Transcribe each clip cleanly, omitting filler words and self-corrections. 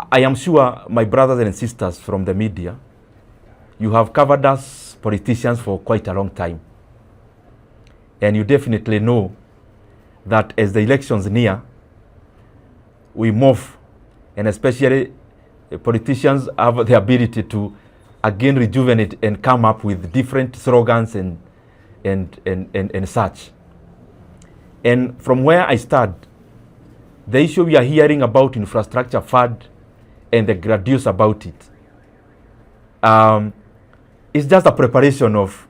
I am sure my brothers and sisters from the media, you have covered us politicians for quite a long time. And you definitely know that as the elections near, we move, and especially politicians have the ability to again rejuvenate and come up with different slogans and such. And from where I start, the issue we are hearing about infrastructure fund and the graduates about it, it's just a preparation of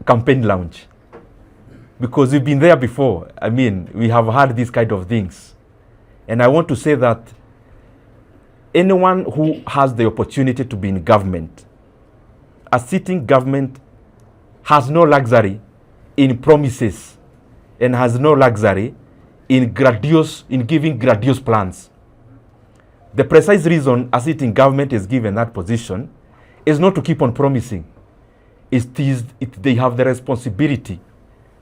campaign launch. Because we've been there before. I mean, we have had these kind of things. And I want to say that anyone who has the opportunity to be in government, a sitting government has no luxury in promises and has no luxury in giving grandiose plans. The precise reason a sitting government is given that position is not to keep on promising. They have the responsibility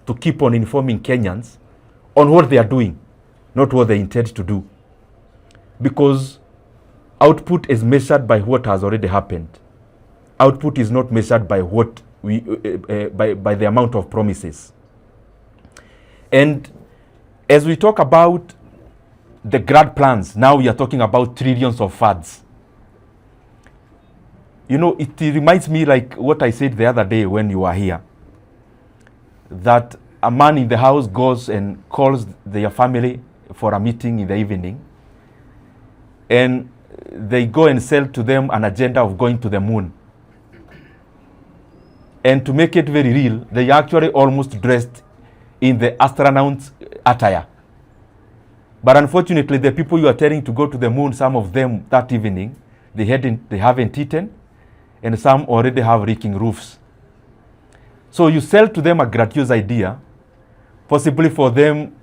to keep on informing Kenyans on what they are doing, not what they intend to do. Because output is measured by what has already happened. Output is not measured by what by the amount of promises. And as we talk about the grand plans, now we are talking about trillions of funds. You know, it reminds me like what I said the other day when you were here, that a man in the house goes and calls their family for a meeting in the evening, and they go and sell to them an agenda of going to the moon. And to make it very real, they actually almost dressed in the astronaut's attire. But unfortunately, the people you are telling to go to the moon, some of them that evening, they haven't eaten, and some already have leaking roofs. So you sell to them a gratuitous idea, possibly for them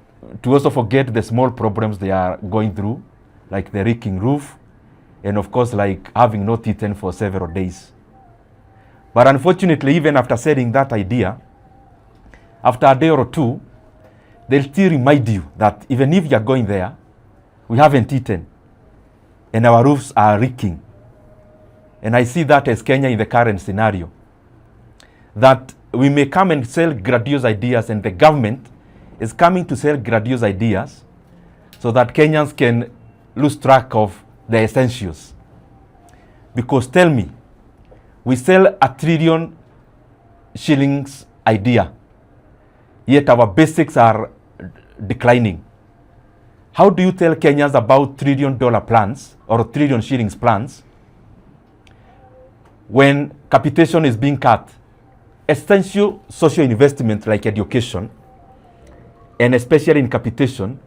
to also forget the small problems they are going through, like the leaking roof, and of course, like having not eaten for several days. But unfortunately, even after selling that idea, after a day or two, they'll still remind you that even if you're going there, we haven't eaten, and our roofs are leaking. And I see that as Kenya in the current scenario, that we may come and sell grandiose ideas, and the government is coming to sell grandiose ideas so that Kenyans can lose track of the essentials. Because tell me, we sell a trillion shillings idea, yet our basics are declining. How do you tell Kenyans about $1 trillion plans or $1 trillion shillings plans when capitation is being cut? Essential social investment like education, and especially in capitation,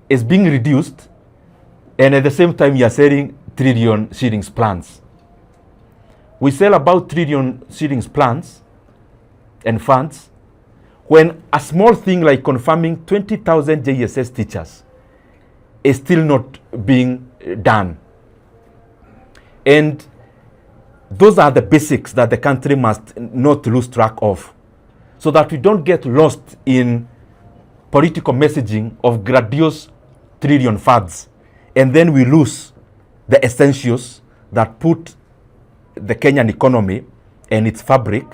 is being reduced, and at the same time you are selling $1 trillion shillings plans. We sell about $1 trillion shillings plans and funds when a small thing like confirming 20,000 JSS teachers is still not being done. And those are the basics that the country must not lose track of, so that we don't get lost in political messaging of grandiose trillion funds, and then we lose the essentials that put the Kenyan economy and its fabric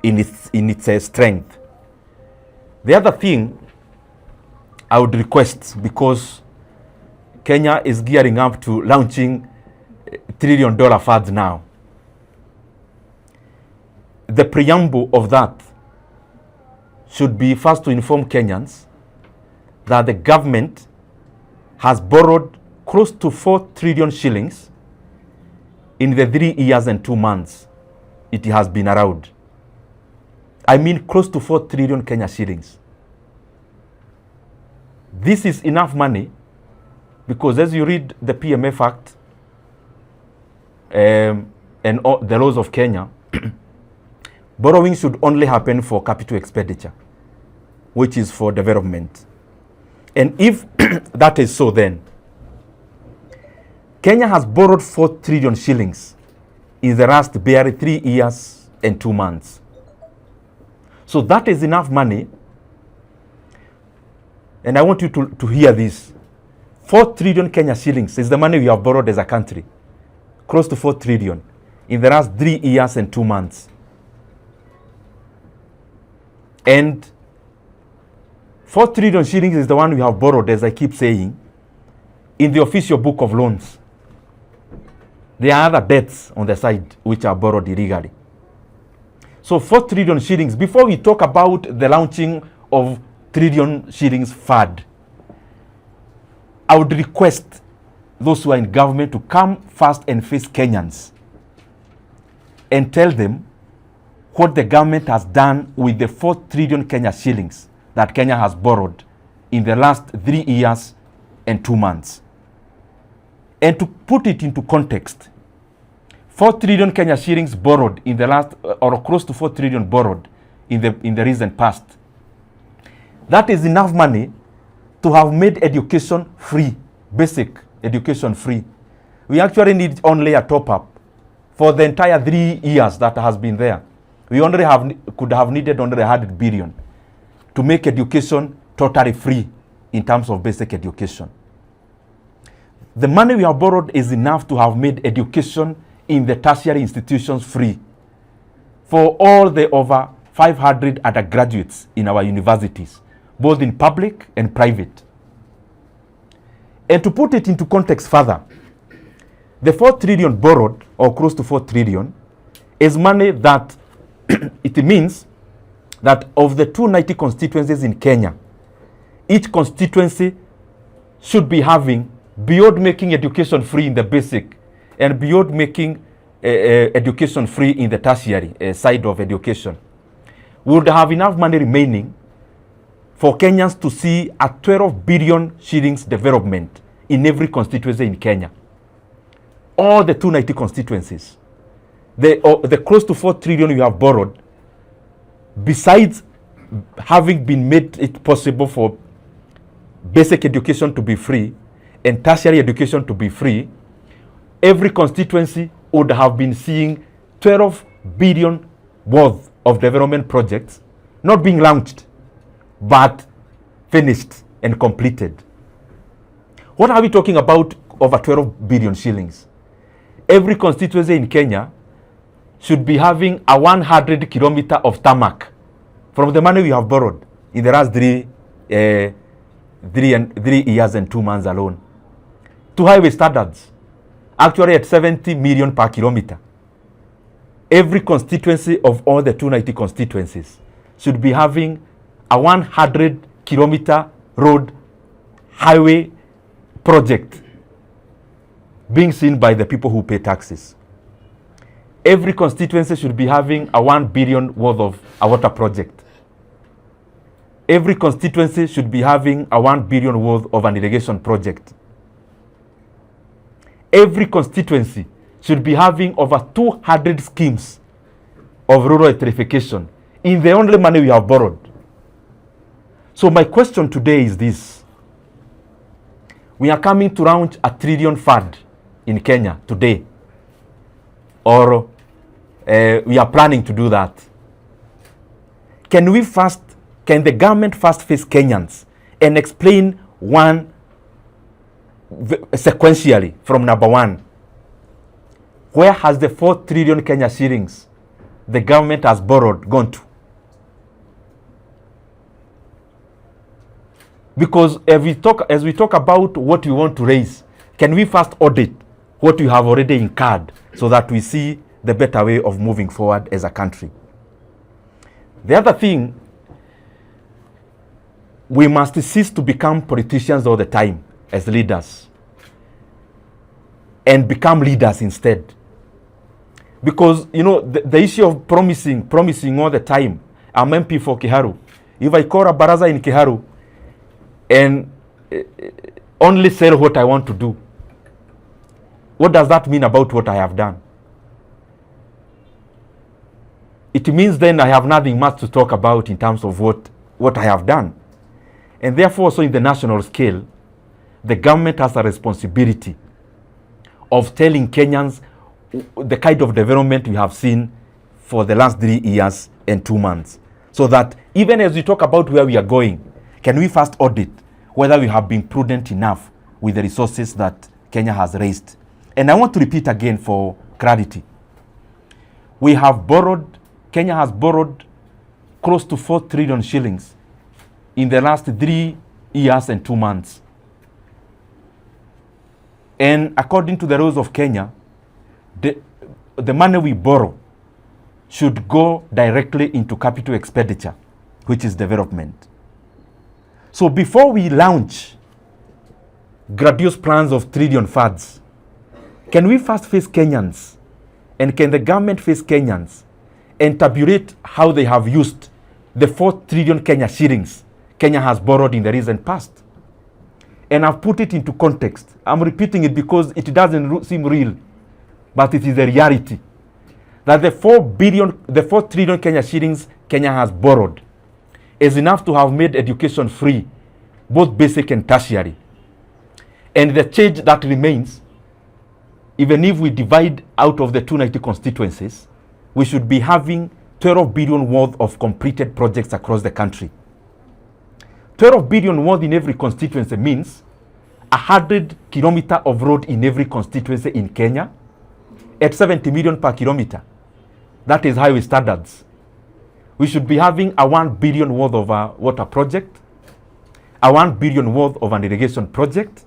in its strength. The other thing I would request, because Kenya is gearing up to launching $1 trillion funds now, the preamble of that should be first to inform Kenyans that the government has borrowed close to 4 trillion shillings in the 3 years and 2 months it has been around. I mean close to 4 trillion Kenya shillings. This is enough money, because as you read the PMF Act and all the laws of Kenya, borrowing should only happen for capital expenditure, which is for development. And if that is so, then Kenya has borrowed 4 trillion shillings in the last barely 3 years and 2 months. So that is enough money. And I want you to hear this. 4 trillion Kenya shillings is the money we have borrowed as a country. Close to 4 trillion in the last 3 years and 2 months. And 4 trillion shillings is the one we have borrowed, as I keep saying, in the official book of loans. There are other debts on the side which are borrowed illegally. So 4 trillion shillings, before we talk about the launching of trillion shillings fund, I would request those who are in government to come first and face Kenyans and tell them what the government has done with the 4 trillion Kenya shillings that Kenya has borrowed in the last 3 years and 2 months. And to put it into context, 4 trillion Kenya shillings borrowed in the last, or close to 4 trillion borrowed in the recent past. That is enough money to have made education free, basic education free. We actually need only a top-up for the entire 3 years that has been there. We only could have needed only 100 billion to make education totally free in terms of basic education. The money we have borrowed is enough to have made education in the tertiary institutions free for all the over 500 undergraduates in our universities, both in public and private. And to put it into context further, the 4 trillion borrowed, or close to 4 trillion, is money that it means that of the 290 constituencies in Kenya, each constituency should be having, beyond making education free in the basic and beyond making education free in the tertiary side of education, we would have enough money remaining for Kenyans to see a 12 billion shillings development in every constituency in Kenya. All the 290 constituencies. The close to 4 trillion you have borrowed, besides having been made it possible for basic education to be free and tertiary education to be free, every constituency would have been seeing 12 billion worth of development projects not being launched, but finished and completed. What are we talking about over 12 billion shillings? Every constituency in Kenya should be having a 100 kilometer of tarmac from the money we have borrowed in the last 3 years and 2 months alone. To highway standards, actually at 70 million per kilometer. Every constituency of all the 290 constituencies should be having a 100 kilometer road highway project being seen by the people who pay taxes. Every constituency should be having a 1 billion worth of a water project. Every constituency should be having a 1 billion worth of an irrigation project. Every constituency should be having over 200 schemes of rural electrification in the only money we have borrowed. So my question today is this. We are coming to launch a trillion fund in Kenya today, or we are planning to do that. Can the government first face Kenyans and explain one sequentially from number one? Where has the 4 trillion Kenya shillings the government has borrowed gone to? Because as we talk about what we want to raise, can we first audit what we have already incurred so that we see the better way of moving forward as a country? The other thing, we must cease to become politicians all the time as leaders and become leaders instead. Because, the issue of promising all the time. I'm MP for Kiharu. If I call a baraza in Kiharu and only sell what I want to do, what does that mean about what I have done? It means then I have nothing much to talk about in terms of what I have done. And therefore, so in the national scale, the government has a responsibility of telling Kenyans the kind of development we have seen for the last 3 years and 2 months. So that even as we talk about where we are going, can we first audit whether we have been prudent enough with the resources that Kenya has raised. And I want to repeat again for clarity. Kenya has borrowed close to 4 trillion shillings in the last 3 years and 2 months. And according to the rules of Kenya, the money we borrow should go directly into capital expenditure, which is development. So before we launch grandiose plans of trillion funds, can we first face Kenyans, and can the government face Kenyans and tabulate how they have used the 4 trillion Kenya shillings Kenya has borrowed in the recent past? And I've put it into context. I'm repeating it because it doesn't seem real, but it is a reality. That the 4 trillion Kenya shillings Kenya has borrowed is enough to have made education free, both basic and tertiary. And the change that remains, even if we divide out of the 290 constituencies, we should be having 12 billion worth of completed projects across the country. 12 billion worth in every constituency means 100 kilometers of road in every constituency in Kenya at 70 million per kilometer. That is highway standards. We should be having a 1 billion worth of a water project, a 1 billion worth of an irrigation project.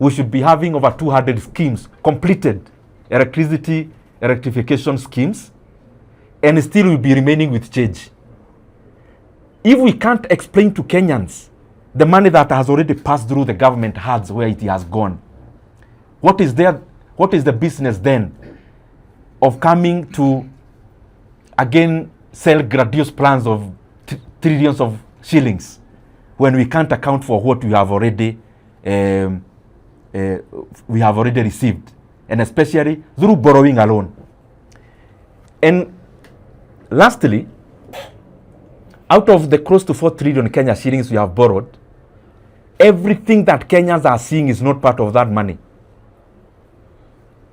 We should be having over 200 schemes completed, electricity rectification schemes, and still we'll be remaining with change. If we can't explain to Kenyans the money that has already passed through the government hands where it has gone, what is the business then of coming to again sell grandiose plans of trillions of shillings when we can't account for what we have already received, and especially through borrowing alone? And lastly, out of the close to 4 trillion Kenya shillings we have borrowed, everything that Kenyans are seeing is not part of that money.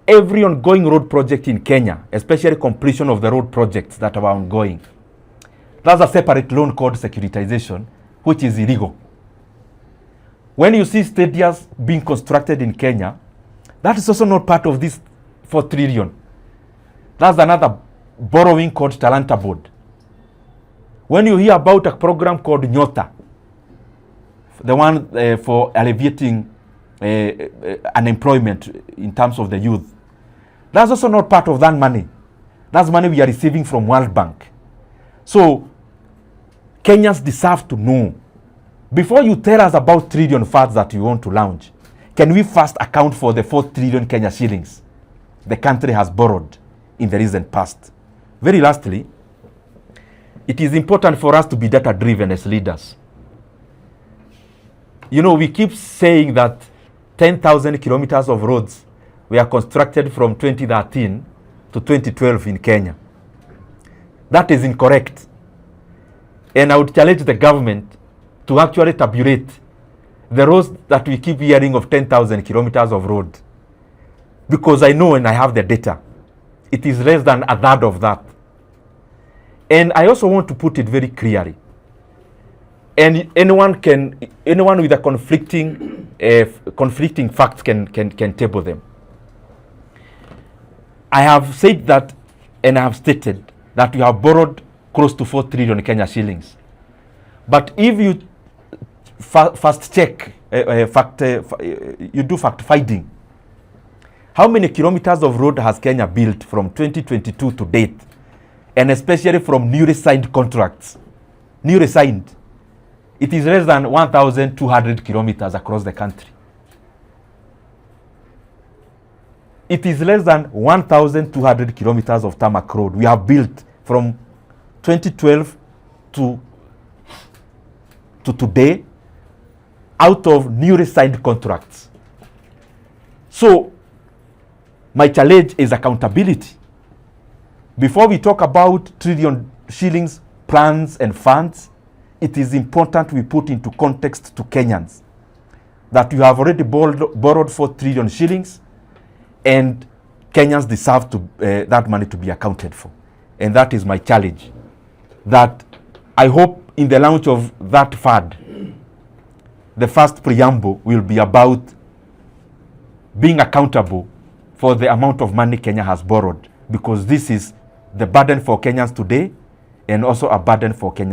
Every ongoing road project in Kenya, especially completion of the road projects that are ongoing, that's a separate loan called securitization, which is illegal. When you see stadiums being constructed in Kenya, that is also not part of this 4 trillion. That's another borrowing called Talanta Board. When you hear about a program called Nyota, the one for alleviating unemployment in terms of the youth, that's also not part of that money. That's money we are receiving from World Bank. So Kenyans deserve to know, before you tell us about trillion funds that you want to launch, can we first account for the 4 trillion Kenya shillings the country has borrowed in the recent past? Very lastly, it is important for us to be data-driven as leaders. You know, we keep saying that 10,000 kilometers of roads were constructed from 2013 to 2012 in Kenya. That is incorrect. And I would challenge the government to actually tabulate the roads that we keep hearing of 10,000 kilometers of road. Because I know and I have the data, it is less than a third of that. And I also want to put it very clearly. And anyone with a conflicting facts can table them. I have said that, and I have stated that we have borrowed close to 4 trillion Kenya shillings. But if you fast check, you do fact finding, how many kilometers of road has Kenya built from 2022 to date? And especially from newly signed contracts. Newly signed. It is less than 1,200 kilometers across the country. It is less than 1,200 kilometers of tarmac road we have built from 2012 to today out of newly signed contracts. So, my challenge is accountability. Before we talk about trillion shillings plans and funds, it is important we put into context to Kenyans that you have already borrowed 4 trillion shillings, and Kenyans deserve that money to be accounted for. And that is my challenge. That I hope in the launch of that fund, the first preamble will be about being accountable for the amount of money Kenya has borrowed, because this is the burden for Kenyans today and also a burden for Kenyans